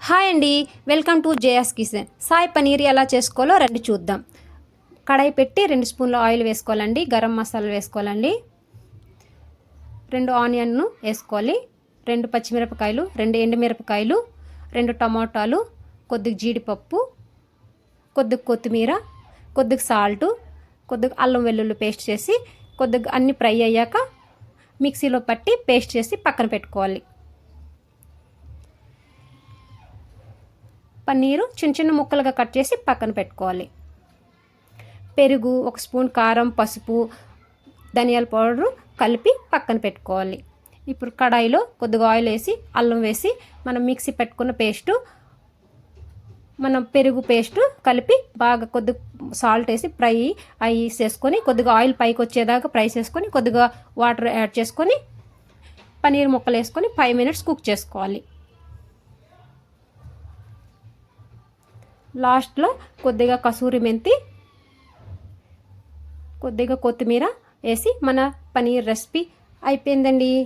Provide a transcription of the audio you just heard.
Hi అండి, welcome to JS kitchen. Sai paneer ఎలా చేసుకోవాలో రండి చూద్దాం. కడాయి పెట్టి 2 స్పూన్ల ఆయిల్ వేసుకోవాలండి. గరం మసాలా వేసుకోవాలండి. 2 ఆనియన్ను వేసుకోవాలి. 2 పచ్చిమిరపకాయలు, 2 ఎండుమిరపకాయలు, 2 టమాటాలు, కొద్దిగా జీడిపప్పు, కొద్దిగా కొత్తిమీర, కొద్దిగా సాల్టు, కొద్దిగా అల్లం వెల్లుల్లి పేస్ట్ చేసి కొద్దిగా అన్ని ఫ్రై అయ్యాక మిక్సీలో పట్టి పేస్ట్ చేసి పక్కన పెట్టుకోవాలి. పన్నీరు చిన్న చిన్న ముక్కలుగా కట్ చేసి పక్కన పెట్టుకోవాలి. పెరుగు, 1 స్పూన్ కారం, పసుపు, ధనియాల పౌడరు కలిపి పక్కన పెట్టుకోవాలి. ఇప్పుడు కడాయిలో కొద్దిగా ఆయిల్ వేసి అల్లం వేసి మనం మిక్సీ పెట్టుకున్న పేస్టు, మనం పెరుగు పేస్టు కలిపి బాగా కొద్దిగా సాల్ట్ వేసి ఫ్రై అయ్యి చేసుకొని కొద్దిగా ఆయిల్ పైకి వచ్చేదాకా ఫ్రై చేసుకొని కొద్దిగా వాటర్ యాడ్ చేసుకొని పన్నీర్ ముక్కలు వేసుకొని 5 మినిట్స్ కుక్ చేసుకోవాలి. లాస్ట్లో కొద్దిగా కసూరి మెంతి, కొద్దిగా కొత్తిమీర వేసి మన పనీర్ రెసిపీ అయిపోయిందండి.